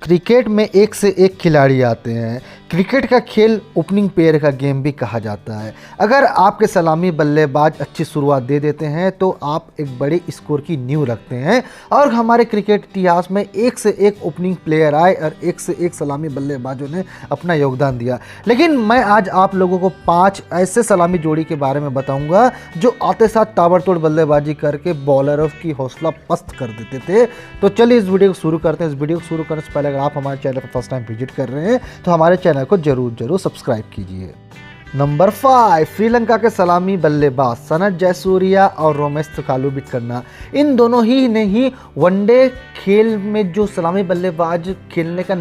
Cricket में एक से एक खिलाड़ी आते हैं। क्रिकेट का खेल ओपनिंग पेयर का गेम भी कहा जाता है। अगर आपके सलामी बल्लेबाज अच्छी शुरुआत दे देते हैं तो आप एक बड़े स्कोर की नींव रखते हैं। और हमारे क्रिकेट इतिहास में एक से एक ओपनिंग प्लेयर आए और एक से एक सलामी बल्लेबाजों ने अपना योगदान दिया। लेकिन मैं आज आप लोगों को 5 ऐसे सलामी जोड़ी के बारे में बताऊंगा जो आते साथ ताबड़तोड़ बल्लेबाजी करके बॉलरों की हौसला पस्त कर देते थे। तो चलिए इस वीडियो को शुरू करते हैं। इस वीडियो को शुरू करने से पहले अगर आप हमारे चैनल पर फर्स्ट टाइम विजिट कर रहे हैं तो हमारे चैनल को जरूर सब्सक्राइब कीजिए। नंबर 5, श्रीलंका के सलामी बल्लेबाज सनथ जयसूर्या और रोमेश कालुविटकन्ना। इन दोनों ही ने ही वनडे खेल में जो सलामी बल्लेबाज खेलने का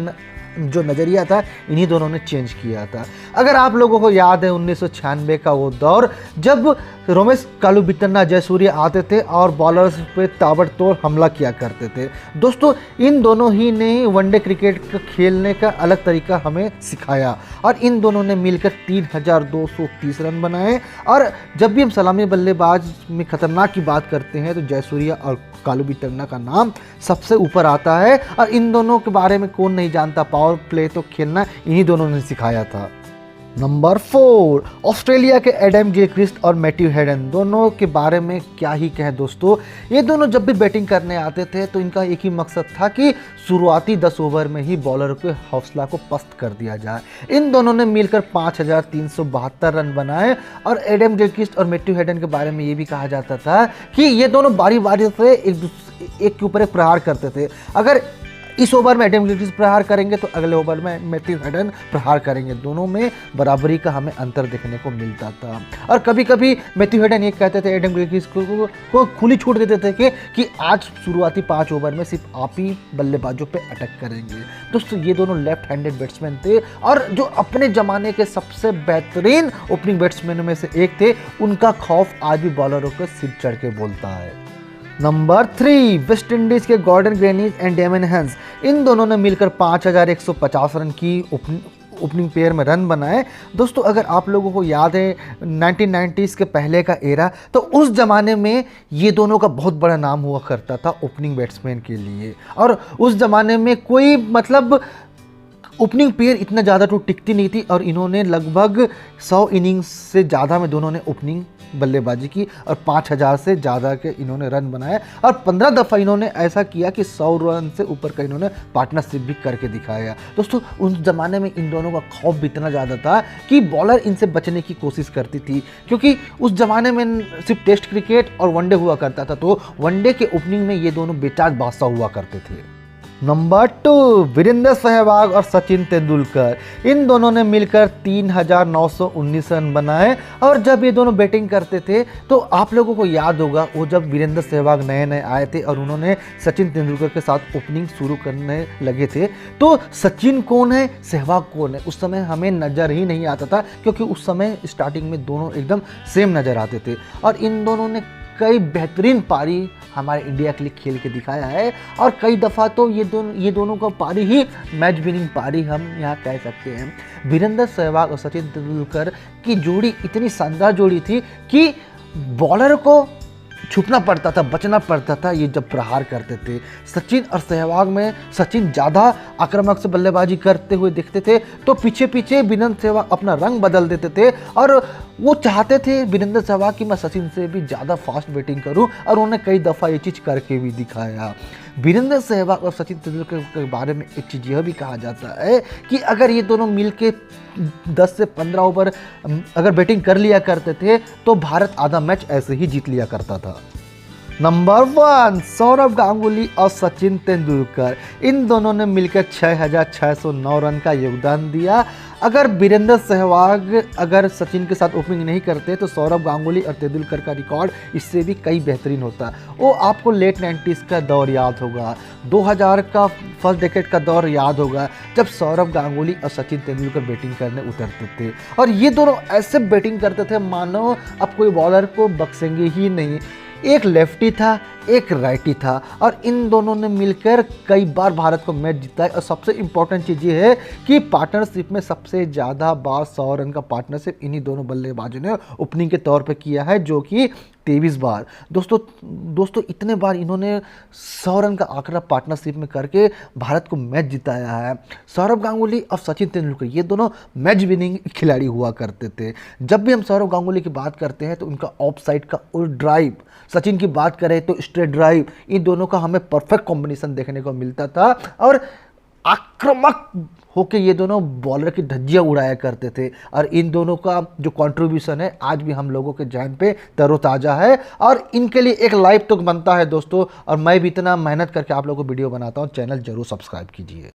जो नज़रिया था इन्हीं दोनों ने चेंज किया था। अगर आप लोगों को याद है 1996 का वो दौर जब रोमेश कालुविटकन्ना जयसूर्या आते थे और बॉलर्स पे ताबड़तोड़ हमला किया करते थे। दोस्तों इन दोनों ही ने वनडे क्रिकेट का खेलने का अलग तरीका हमें सिखाया और इन दोनों ने मिलकर 3230 रन बनाए। और जब भी हम सलामी बल्लेबाज में खतरनाक की बात करते हैं तो जयसूर्या और कालुविटकन्ना का नाम सबसे ऊपर आता है। और इन दोनों के बारे में कौन नहीं जानता, पावर प्ले तो खेलना इन्हीं दोनों ने सिखाया था। नंबर 4, ऑस्ट्रेलिया के एडम गिलक्रिस्ट और मैथ्यू हेडन। दोनों के बारे में क्या ही कहें दोस्तों। ये दोनों जब भी बैटिंग करने आते थे तो इनका एक ही मकसद था कि शुरुआती 10 ओवर में ही बॉलर के हौसला को पस्त कर दिया जाए। इन दोनों ने मिलकर 5372 रन बनाए। और एडम गिलक्रिस्ट और मैथ्यू हेडन के बारे में ये भी कहा जाता था कि ये दोनों बारी बारी से एक के ऊपर एक प्रहार करते थे। अगर इस ओवर में एडम गिलक्रिस्ट प्रहार करेंगे तो अगले ओवर में मैथ्यू हेडन प्रहार करेंगे। दोनों में बराबरी का हमें अंतर देखने को मिलता था। और कभी कभी मैथ्यू हेडन ये कहते थे एडम गिलक्रिस्ट को खुली छूट देते थे कि आज शुरुआती 5 ओवर में सिर्फ आप ही बल्लेबाजों पे अटैक करेंगे। दोस्तों ये दोनों लेफ्ट हैंडेड बैट्समैन थे और जो अपने ज़माने के सबसे बेहतरीन ओपनिंग बैट्समैनों में से एक थे। उनका खौफ आज भी बॉलरों को सिर चढ़ के बोलता है। नंबर 3, वेस्ट इंडीज़ के गॉर्डन ग्रेनिज एंड डेमन हेंस। इन दोनों ने मिलकर 5150 रन की ओपनिंग पेयर में रन बनाए। दोस्तों अगर आप लोगों को याद है 1990s के पहले का एरा तो उस ज़माने में ये दोनों का बहुत बड़ा नाम हुआ करता था ओपनिंग बैट्समैन के लिए। और उस ज़माने में कोई मतलब ओपनिंग पेयर इतना ज़्यादा तो टिकती नहीं थी। और इन्होंने लगभग 100 इनिंग्स से ज़्यादा में दोनों ने ओपनिंग बल्लेबाजी की और 5000 से ज़्यादा के इन्होंने रन बनाए। और 15 दफ़ा इन्होंने ऐसा किया कि 100 रन से ऊपर का इन्होंने पार्टनरशिप भी करके दिखाया। दोस्तों उस ज़माने में इन दोनों का खौफ भी इतना ज़्यादा था कि बॉलर इनसे बचने की कोशिश करती थी, क्योंकि उस ज़माने में सिर्फ टेस्ट क्रिकेट और वनडे हुआ करता था। तो वनडे के ओपनिंग में ये दोनों बेताज बादशाह हुआ करते थे। नंबर 2, वीरेंद्र सहवाग और सचिन तेंदुलकर। इन दोनों ने मिलकर 3919 रन बनाए। और जब ये दोनों बैटिंग करते थे तो आप लोगों को याद होगा वो जब वीरेंद्र सहवाग नए आए थे और उन्होंने सचिन तेंदुलकर के साथ ओपनिंग शुरू करने लगे थे तो सचिन कौन है, सहवाग कौन है, उस समय हमें नज़र ही नहीं आता था, क्योंकि उस समय स्टार्टिंग में दोनों एकदम सेम नज़र आते थे। और इन दोनों ने कई बेहतरीन पारी हमारे इंडिया के लिए खेल के दिखाया है। और कई दफ़ा तो ये दोनों का पारी ही मैच विनिंग पारी हम यहाँ कह सकते हैं। वीरेंद्र सहवाग और सचिन तेंदुलकर की जोड़ी इतनी शानदार जोड़ी थी कि बॉलर को छुपना पड़ता था, बचना पड़ता था ये जब प्रहार करते थे। सचिन और सहवाग में सचिन ज़्यादा आक्रामक से बल्लेबाजी करते हुए दिखते थे तो पीछे पीछे वीरेंद्र सहवाग अपना रंग बदल देते थे। और वो चाहते थे वीरेंद्र सहवाग कि मैं सचिन से भी ज़्यादा फास्ट बैटिंग करूं, और उन्होंने कई दफ़ा ये चीज़ करके भी दिखाया। वीरेंद्र सहवाग और सचिन तेंदुलकर के बारे में एक चीज़ यह भी कहा जाता है कि अगर ये दोनों मिलके 10 से 15 ओवर अगर बैटिंग कर लिया करते थे तो भारत आधा मैच ऐसे ही जीत लिया करता था। नंबर 1, सौरव गांगुली और सचिन तेंदुलकर। इन दोनों ने मिलकर 6609 रन का योगदान दिया। अगर वीरेंद्र सहवाग अगर सचिन के साथ ओपनिंग नहीं करते तो सौरव गांगुली और तेंदुलकर का रिकॉर्ड इससे भी कई बेहतरीन होता। वो आपको लेट 90s का दौर याद होगा, 2000 का फर्स्ट डेकेड का दौर याद होगा जब सौरव गांगुली और सचिन तेंदुलकर बैटिंग करने उतरते थे। और ये दोनों ऐसे बैटिंग करते थे मानो अब कोई बॉलर को बख्शेंगे ही नहीं। एक लेफ्टी था, एक राइटी था, और इन दोनों ने मिलकर कई बार भारत को मैच जिताया। और सबसे इम्पोर्टेंट चीज़ ये है कि पार्टनरशिप में सबसे ज़्यादा बार 100 रन का पार्टनरशिप इन्हीं दोनों बल्लेबाजों ने ओपनिंग के तौर पे किया है, जो कि 23 बार। दोस्तों इतने बार इन्होंने 100 रन का आंकड़ा पार्टनरशिप में करके भारत को मैच जिताया है। सौरव गांगुली और सचिन तेंदुलकर ये दोनों मैच विनिंग खिलाड़ी हुआ करते थे। जब भी हम सौरव गांगुली की बात करते हैं तो उनका ऑफ साइड का ड्राइव, सचिन की बात करें तो स्ट्रेट ड्राइव, इन दोनों का हमें परफेक्ट कॉम्बिनेशन देखने को मिलता था और आक्रामक होके ये दोनों बॉलर की धज्जियां उड़ाया करते थे। और इन दोनों का जो कंट्रीब्यूशन है आज भी हम लोगों के जहन पे तरोताज़ा है और इनके लिए एक लाइव तो बनता है दोस्तों। और मैं भी इतना मेहनत करके आप लोगों को वीडियो बनाता हूँ, चैनल जरूर सब्सक्राइब कीजिए।